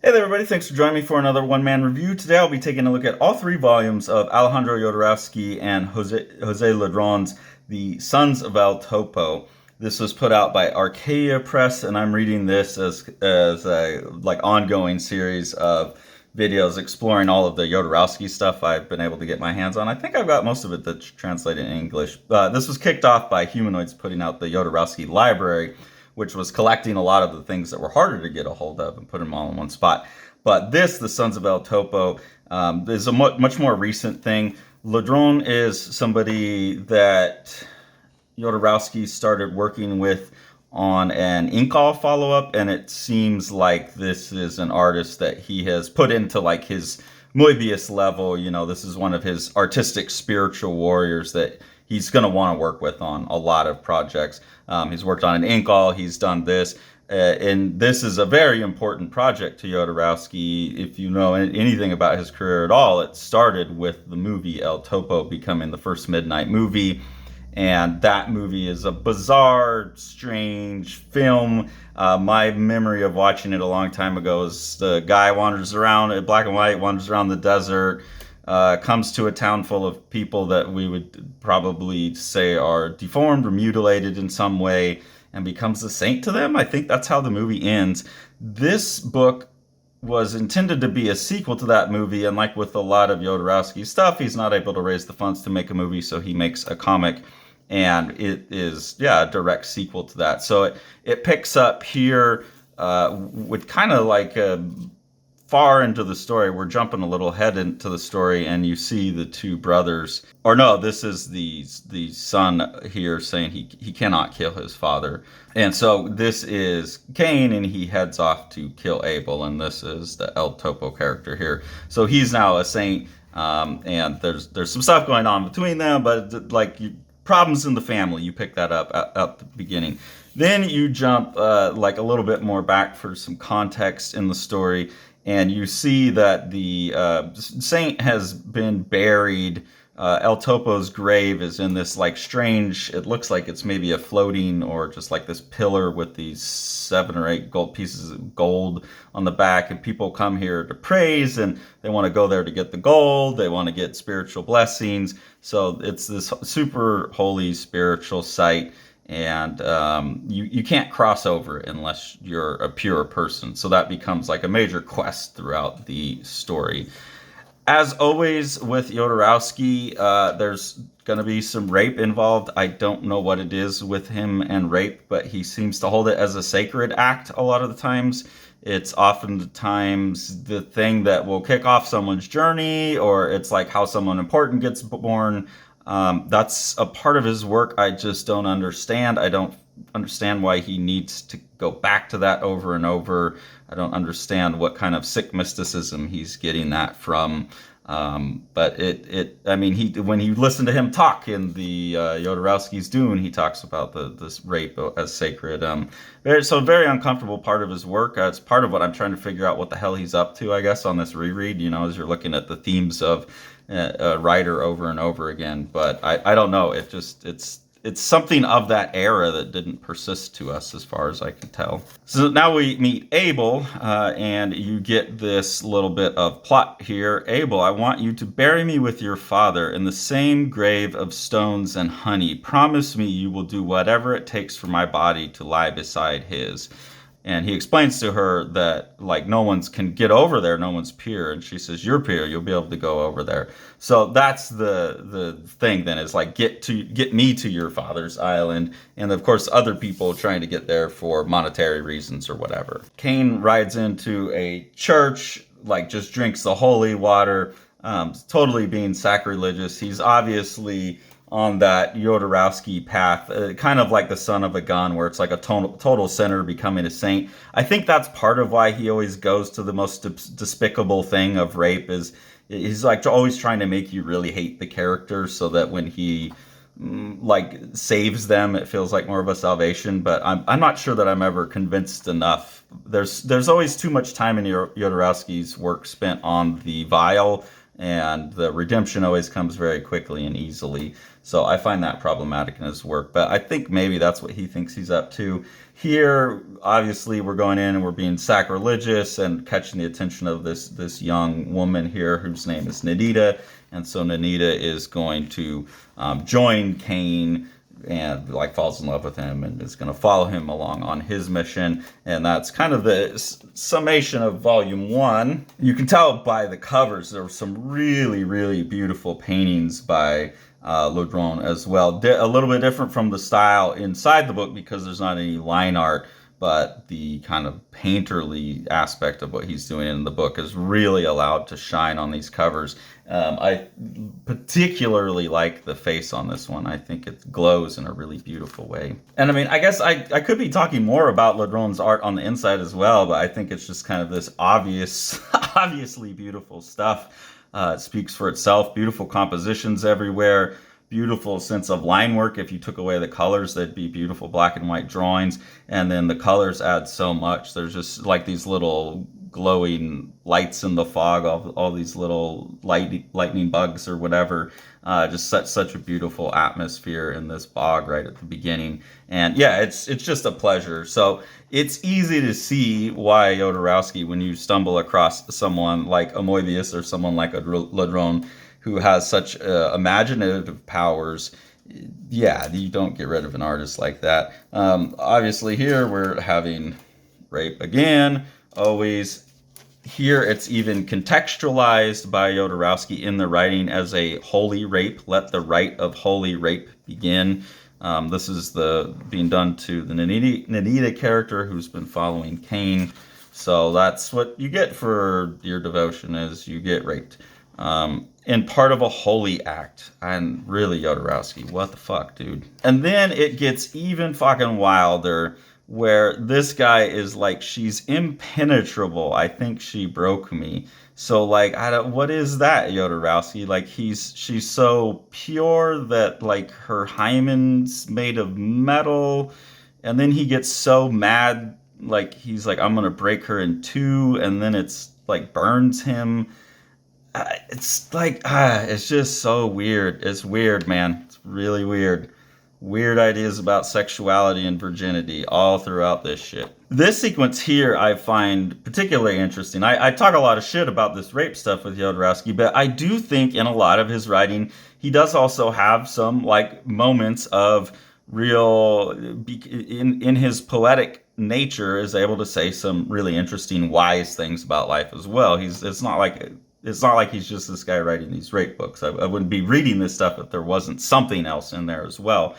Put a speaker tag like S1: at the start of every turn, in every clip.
S1: Hey there, everybody. Thanks for joining me for another one-man review. Today I'll be taking a look at all three volumes of Alejandro Jodorowsky and Jose Ladronn's The Sons of El Topo. This was put out by Archaea Press, and I'm reading this as a ongoing series of videos exploring all of the Jodorowsky stuff I've been able to get my hands on. I think I've got most of it that's translated in English. This was kicked off by Humanoids putting out the Jodorowsky Library, which was collecting a lot of the things that were harder to get a hold of and put them all in one spot. But this, The Sons of El Topo, is a much more recent thing. Ladronn is somebody that Jodorowsky started working with on an Inkall follow-up, and it seems like this is an artist that he has put into like his Moebius level. You know, this is one of his artistic spiritual warriors that he's going to want to work with on a lot of projects. He's worked on an Inkall, he's done this, and this is a very important project to Jodorowsky. If you know anything about his career at all, it started with the movie El Topo becoming the first Midnight movie, and that movie is a bizarre, strange film. My memory of watching it a long time ago is the guy wanders around, black and white, wanders around the desert, comes to a town full of people that we would probably say are deformed or mutilated in some way, and becomes a saint to them. I think that's how the movie ends. This book was intended to be a sequel to that movie, and like with a lot of Jodorowsky stuff, he's not able to raise the funds to make a movie, so he makes a comic, and it is, a direct sequel to that. So it picks up here with kind of like a far into the story. We're jumping a little ahead into the story, and you see the two brothers, or no, this is the son here saying he cannot kill his father. And so this is Cain, and he heads off to kill Abel, and this is the El Topo character here. So he's now a saint, and there's some stuff going on between them, but problems in the family, you pick that up at the beginning. Then you jump like a little bit more back for some context in the story, and you see that the saint has been buried. El Topo's grave is in this like strange, it looks like it's maybe a floating or just like this pillar with these 7 or 8 gold pieces of gold on the back, and people come here to praise, and they want to go there to get the gold, they want to get spiritual blessings. So it's this super holy spiritual site, and you can't cross over unless you're a pure person. So that becomes like a major quest throughout the story. As always with Jodorowsky, there's going to be some rape involved. I don't know what it is with him and rape, but he seems to hold it as a sacred act a lot of the times. It's oftentimes the thing that will kick off someone's journey, or it's like how someone important gets born. That's a part of his work I just don't understand. I don't understand why he needs to go back to that over and over. I don't understand what kind of sick mysticism he's getting that from. But I mean, when you listen to him talk in the Jodorowsky's Dune, he talks about this rape as sacred. So very uncomfortable part of his work. It's part of what I'm trying to figure out what the hell he's up to, I guess, on this reread, you know, as you're looking at the themes of a writer over and over again. But I don't know. It's something of that era that didn't persist to us as far as I can tell. So now we meet Abel, and you get this little bit of plot here. Abel, I want you to bury me with your father in the same grave of stones and honey. Promise me you will do whatever it takes for my body to lie beside his. And he explains to her that like no one's can get over there, no one's pure, and she says, "You're pure, you'll be able to go over there." So that's the thing then, is like get me to your father's island, and of course other people trying to get there for monetary reasons or whatever. Cain rides into a church, like just drinks the holy water, totally being sacrilegious. He's obviously on that Jodorowsky path, kind of like the son of a gun, where it's like a total sinner becoming a saint. I think that's part of why he always goes to the most despicable thing of rape. Is he's like always trying to make you really hate the character, so that when he like saves them, it feels like more of a salvation. But I'm not sure that I'm ever convinced enough. There's always too much time in Jodorowsky's work spent on the vile, and the redemption always comes very quickly and easily. So I find that problematic in his work, but I think maybe that's what he thinks he's up to. Here, obviously, we're going in and we're being sacrilegious and catching the attention of this young woman here whose name is Nanita, and so Nanita is going to join Cain and like falls in love with him and is going to follow him along on his mission. And that's kind of the summation of volume 1. You can tell by the covers there were some really, really beautiful paintings by Ladronn as well. A little bit different from the style inside the book because there's not any line art, but the kind of painterly aspect of what he's doing in the book is really allowed to shine on these covers. I particularly like the face on this one. I think it glows in a really beautiful way. And I mean, I guess I could be talking more about Ladronn's art on the inside as well, but I think it's just kind of this obviously beautiful stuff. It speaks for itself. Beautiful compositions everywhere. Beautiful sense of line work. If you took away the colors, they'd be beautiful black and white drawings. And then the colors add so much. There's just like these little glowing lights in the fog, all these little lightning bugs or whatever. Just such a beautiful atmosphere in this bog right at the beginning. And yeah, it's just a pleasure. So it's easy to see why Jodorowsky, when you stumble across someone like a Moebius or someone like a Ladronn, who has such imaginative powers, yeah, you don't get rid of an artist like that. Obviously here we're having rape again, always. Here it's even contextualized by Jodorowsky in the writing as a holy rape. Let the rite of holy rape begin. This is being done to the Nanita character who's been following Cain. So that's what you get for your devotion, is you get raped. And part of a holy act. And really, Jodorowsky, what the fuck, dude? And then it gets even fucking wilder, where this guy is like, she's impenetrable. I think she broke me. So like, what is that, Jodorowsky? Like, she's so pure that like her hymen's made of metal. And then he gets so mad, like he's like, I'm gonna break her in two, and then it's like burns him. It's like, it's just so weird. It's weird, man. It's really weird. Weird ideas about sexuality and virginity all throughout this shit. This sequence here I find particularly interesting. I talk a lot of shit about this rape stuff with Jodorowsky, but I do think in a lot of his writing, he does also have some like moments of real, in his poetic nature, is able to say some really interesting, wise things about life as well. It's not like he's just this guy writing these rape books. I wouldn't be reading this stuff if there wasn't something else in there as well.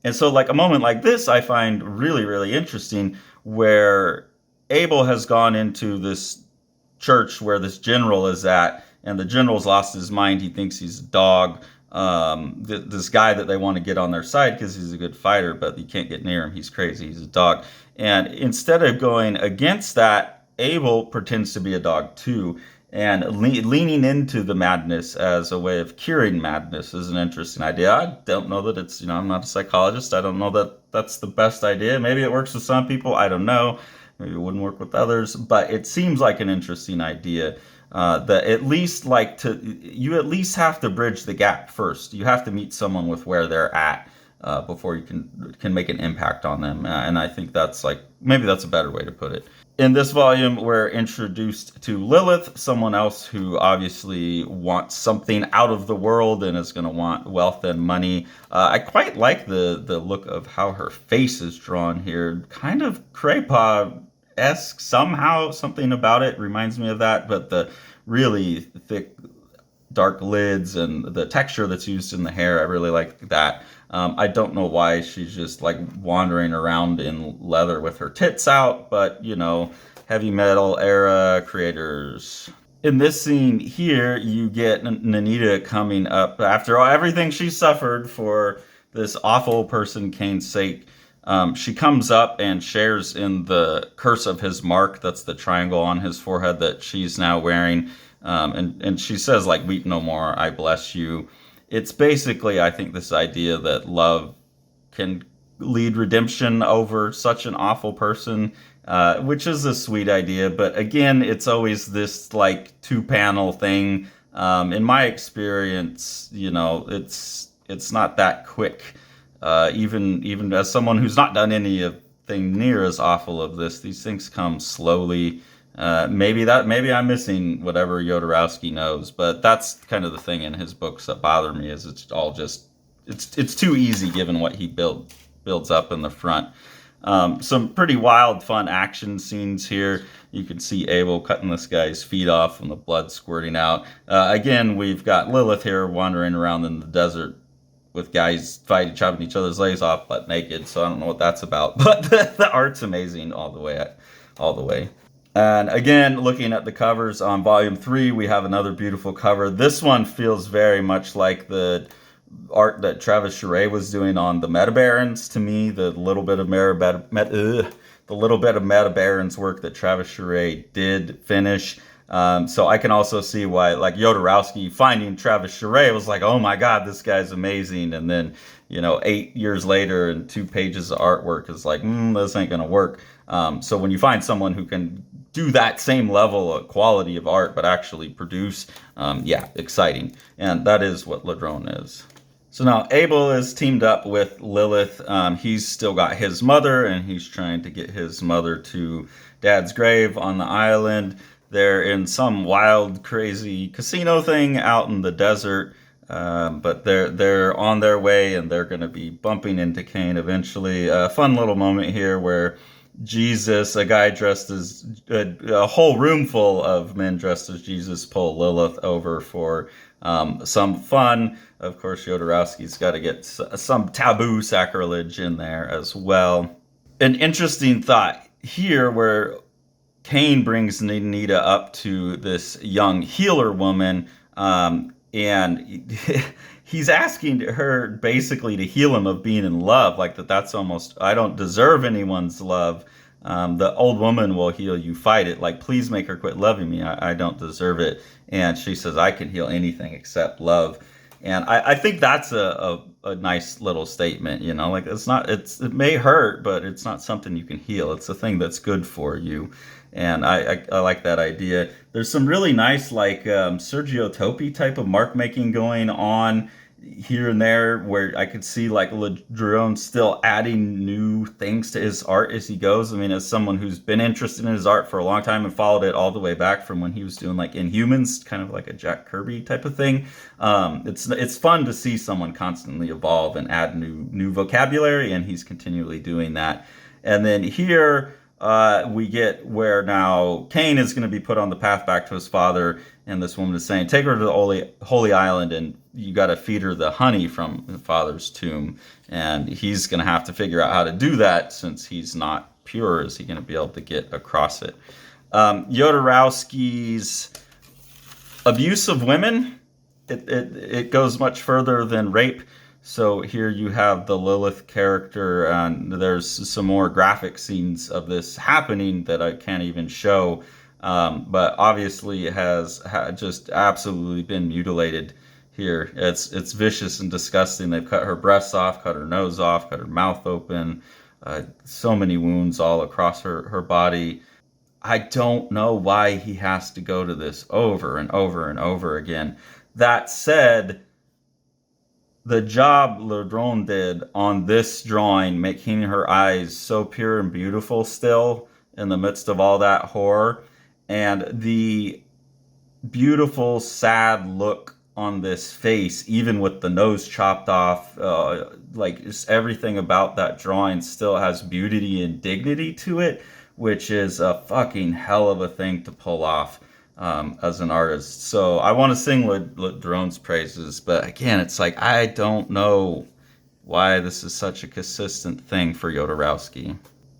S1: And so like a moment like this, I find really, really interesting, where Abel has gone into this church where this general is at, and the general's lost his mind. He thinks he's a dog. This guy that they want to get on their side because he's a good fighter, but you can't get near him. He's crazy. He's a dog. And instead of going against that, Abel pretends to be a dog too. And leaning into the madness as a way of curing madness is an interesting idea. I don't know that it's, I'm not a psychologist. I don't know that that's the best idea. Maybe it works with some people. I don't know. Maybe it wouldn't work with others. But it seems like an interesting idea. That at least you at least have to bridge the gap first. You have to meet someone with where they're at before you can make an impact on them. And I think maybe that's a better way to put it. In this volume, we're introduced to Lilith, someone else who obviously wants something out of the world and is going to want wealth and money. I quite like the look of how her face is drawn here. Kind of Crepa-esque somehow. Something about it reminds me of that, but the really thick, dark lids and the texture that's used in the hair, I really like that. I don't know why she's just like wandering around in leather with her tits out, but heavy metal era creators. In this scene here, you get Nanita coming up after everything she suffered for this awful person Cain's sake. She comes up and shares in the curse of his mark. That's the triangle on his forehead that she's now wearing. And she says, like, weep no more, I bless you. It's basically, I think, this idea that love can lead redemption over such an awful person, which is a sweet idea. But again, it's always this like 2-panel thing In my experience, it's not that quick. Even as someone who's not done anything near as awful of this, these things come slowly. Maybe I'm missing whatever Jodorowsky knows, but that's kind of the thing in his books that bother me is it's all just it's too easy given what he builds up in the front. Some pretty wild, fun action scenes here. You can see Abel cutting this guy's feet off and the blood squirting out. Again, we've got Lilith here wandering around in the desert with guys chopping each other's legs off butt naked. So I don't know what that's about, but the art's amazing all the way. And again, looking at the covers on Volume 3, we have another beautiful cover. This one feels very much like the art that Travis Charest was doing on the Meta Barons. To me, the little bit of Meta Barons work that Travis Charest did finish. So I can also see why, like Jodorowsky finding Travis Charest was like, oh my God, this guy's amazing. And then, 8 years later and 2 pages of artwork is like, this ain't gonna work. So when you find someone who can do that same level of quality of art, but actually produce, exciting. And that is what Ladronn is. So now Abel is teamed up with Lilith. He's still got his mother, and he's trying to get his mother to Dad's grave on the island. They're in some wild, crazy casino thing out in the desert, but they're on their way, and they're going to be bumping into Cain eventually. A fun little moment here where Jesus, a guy dressed as a whole room full of men dressed as Jesus, pull Lilith over for some fun. Of course, Jodorowsky's got to get some taboo sacrilege in there as well. An interesting thought here where Cain brings Nita up to this young healer woman, and he's asking her basically to heal him of being in love, like that's almost, I don't deserve anyone's love. The old woman will heal you, fight it. Like, please make her quit loving me. I don't deserve it. And she says, I can heal anything except love. And I think that's a nice little statement, like it may hurt, but it's not something you can heal. It's a thing that's good for you. And I like that idea. There's some really nice, like Sergio Topi type of mark making going on here and there, where I could see like Ladronn still adding new things to his art as he goes. I mean, as someone who's been interested in his art for a long time and followed it all the way back from when he was doing like Inhumans, kind of like a Jack Kirby type of thing. It's fun to see someone constantly evolve and add new vocabulary, and he's continually doing that. And then here we get where now Cain is going to be put on the path back to his father, and this woman is saying, take her to the holy island, and you got to feed her the honey from the father's tomb. And he's going to have to figure out how to do that, since he's not pure. Is he going to be able to get across it? Jodorowsky's abuse of women, it goes much further than rape. So here you have the Lilith character, and there's some more graphic scenes of this happening that I can't even show. But obviously it has just absolutely been mutilated here. It's vicious and disgusting. They've cut her breasts off, cut her nose off, cut her mouth open. So many wounds all across her body. I don't know why he has to go to this over and over and over again. That said, the job Ladronn did on this drawing, making her eyes so pure and beautiful still in the midst of all that horror, and the beautiful, sad look on this face, even with the nose chopped off, like just everything about that drawing still has beauty and dignity to it, which is a fucking hell of a thing to pull off as an artist. So I want to sing Ladronn's praises, but again, it's like, I don't know why this is such a consistent thing for Jodorowsky.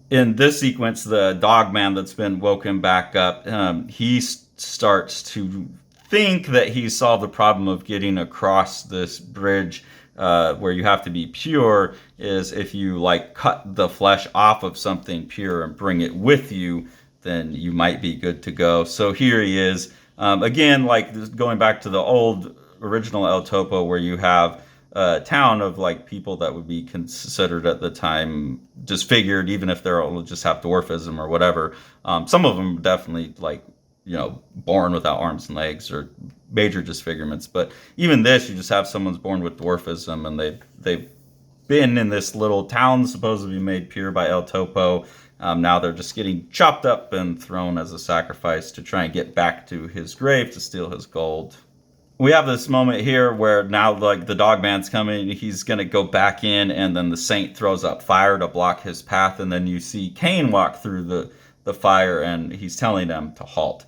S1: In this sequence, the dog man that's been woken back up, he starts to think that he solved the problem of getting across this bridge, where you have to be pure, is if you like cut the flesh off of something pure and bring it with you, then you might be good to go. So here he is. Again, like going back to the old original El Topo, where you have a town of like people that would be considered at the time disfigured, even if they're all just have dwarfism or whatever. Some of them definitely like born without arms and legs or major disfigurements. But even this, you just have someone's born with dwarfism, and they've been in this little town supposedly made pure by El Topo. Now they're just getting chopped up and thrown as a sacrifice to try and get back to his grave to steal his gold. We have this moment here where now like the dog man's coming, he's gonna go back in, and then the saint throws up fire to block his path, and then you see Cain walk through the fire, and he's telling them to halt.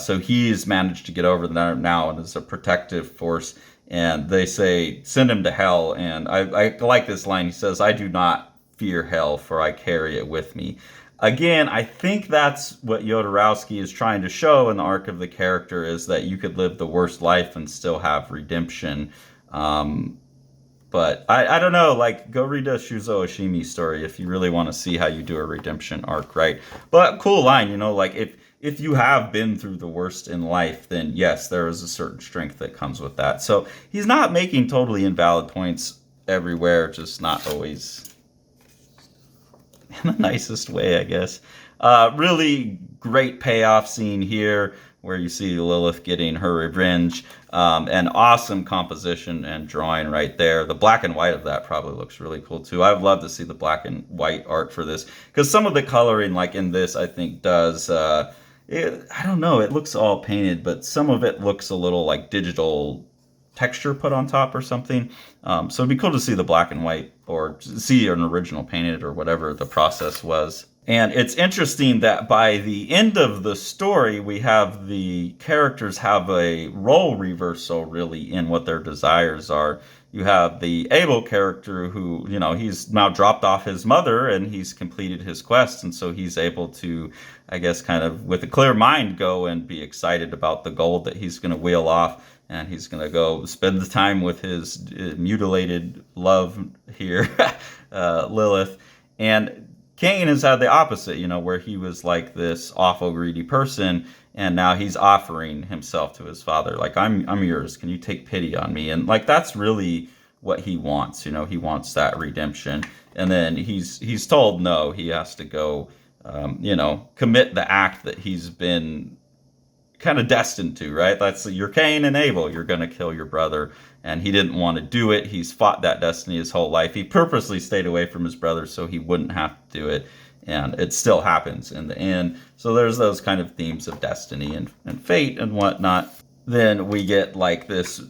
S1: So he's managed to get over there now and is a protective force. And they say, send him to hell. And I like this line. He says, I do not fear hell, for I carry it with me. Again, I think that's what Jodorowsky is trying to show in the arc of the character, is that you could live the worst life and still have redemption. But I don't know, like, go read a Shuzo Oshimi story if you really want to see how you do a redemption arc, right? But cool line, like if you have been through the worst in life, then yes, there is a certain strength that comes with that. So he's not making totally invalid points everywhere, just not always in the nicest way, I guess. Really great payoff scene here where you see Lilith getting her revenge. And awesome composition and drawing right there. The black and white of that probably looks really cool too. I'd love to see the black and white art for this, because some of the coloring, like in this, I think does... I don't know, it looks all painted, but some of it looks a little like digital texture put on top or something. So it'd be cool to see the black and white, or see an original painted, or whatever the process was. And it's interesting that by the end of the story, we have the characters have a role reversal really in what their desires are. You have the Abel character who, he's now dropped off his mother and he's completed his quest. And so he's able to, I guess, kind of with a clear mind go and be excited about the gold that he's going to wheel off. And he's going to go spend the time with his mutilated love here, Lilith. And Cain has had the opposite, where he was like this awful, greedy person, and now he's offering himself to his father, like, I'm yours. Can you take pity on me? And like that's really what he wants. He wants that redemption. And then he's told no, he has to go, commit the act that he's been kind of destined to, right? That's you're Cain and Abel. You're going to kill your brother. And he didn't want to do it. He's fought that destiny his whole life. He purposely stayed away from his brother so he wouldn't have to do it. And it still happens in the end. So there's those kind of themes of destiny and fate and whatnot. Then we get like this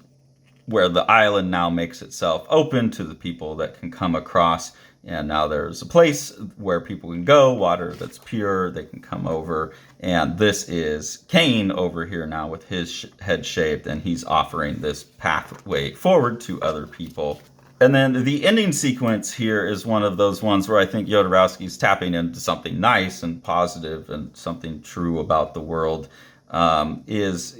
S1: where the island now makes itself open to the people that can come across. And now there's a place where people can go, water that's pure, they can come over. And this is Cain over here now with his head shaved, and he's offering this pathway forward to other people. And then the ending sequence here is one of those ones where I think Jodorowsky's tapping into something nice and positive and something true about the world. Is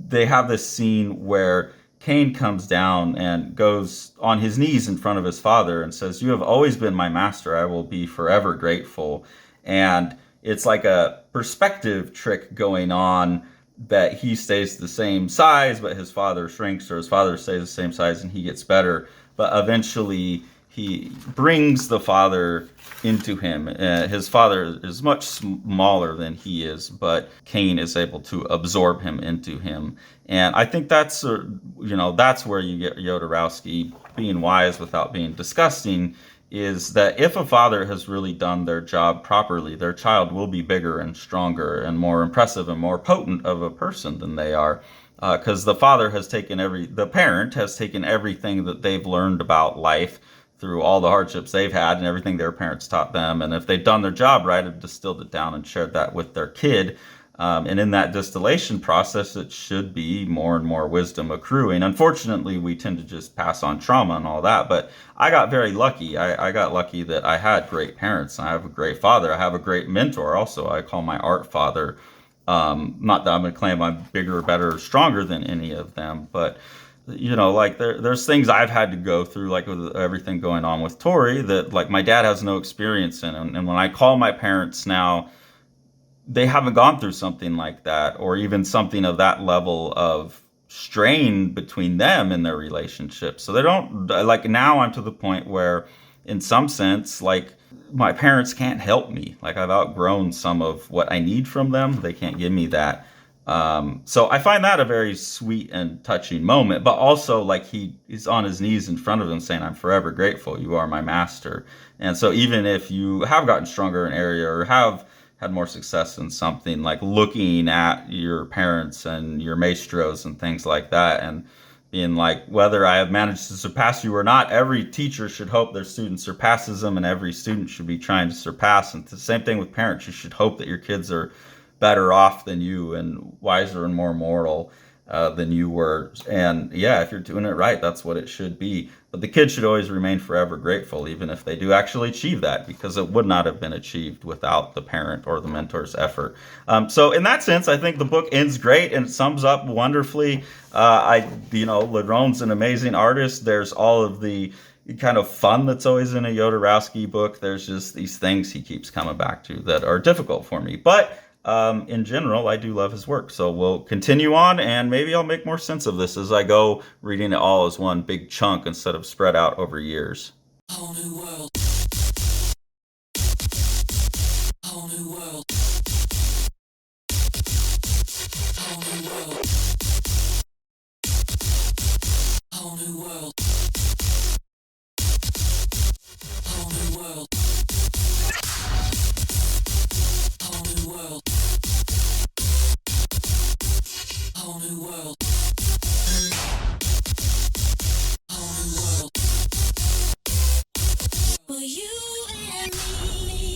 S1: they have this scene where Cain comes down and goes on his knees in front of his father and says, "You have always been my master. I will be forever grateful." And it's like a perspective trick going on, that he stays the same size, but his father shrinks, or his father stays the same size and he gets better. But eventually he brings the father into him. His father is much smaller than he is, but Cain is able to absorb him into him. And I think that's where you get Jodorowsky being wise without being disgusting, is that if a father has really done their job properly, their child will be bigger and stronger and more impressive and more potent of a person than they are. Because the parent has taken everything that they've learned about life through all the hardships they've had and everything their parents taught them. And if they'd done their job right, have distilled it down and shared that with their kid. And in that distillation process, it should be more and more wisdom accruing. Unfortunately, we tend to just pass on trauma and all that. But I got very lucky. I got lucky that I had great parents. I have a great father. I have a great mentor also. I call my art father. Not that I'm going to claim I'm bigger, better, stronger than any of them, but like there's things I've had to go through, like with everything going on with Tori, that like my dad has no experience in. And when I call my parents now, they haven't gone through something like that, or even something of that level of strain between them in their relationship. So they don't, like, now I'm to the point where in some sense, like, my parents can't help me. Like, I've outgrown some of what I need from them. They can't give me that. So I find that a very sweet and touching moment, but also like he's on his knees in front of him saying, I'm forever grateful. You are my master. And so even if you have gotten stronger in an area or have had more success in something, like looking at your parents and your maestros and things like that, and being like, whether I have managed to surpass you or not, every teacher should hope their student surpasses them, and every student should be trying to surpass. And the same thing with parents. You should hope that your kids are better off than you and wiser and more moral than you were. And yeah, if you're doing it right, that's what it should be. But the kids should always remain forever grateful, even if they do actually achieve that, because it would not have been achieved without the parent or the mentor's effort. So in that sense, I think the book ends great and it sums up wonderfully. Ladronn's an amazing artist. There's all of the kind of fun that's always in a Jodorowsky book. There's just these things he keeps coming back to that are difficult for me. But in general, I do love his work. So we'll continue on, and maybe I'll make more sense of this as I go, reading it all as one big chunk instead of spread out over years. Whole new world. Whole new world. Whole new world. Whole new world. Whole new world. Whole new world. Whole new world. Whole new world. For you and me.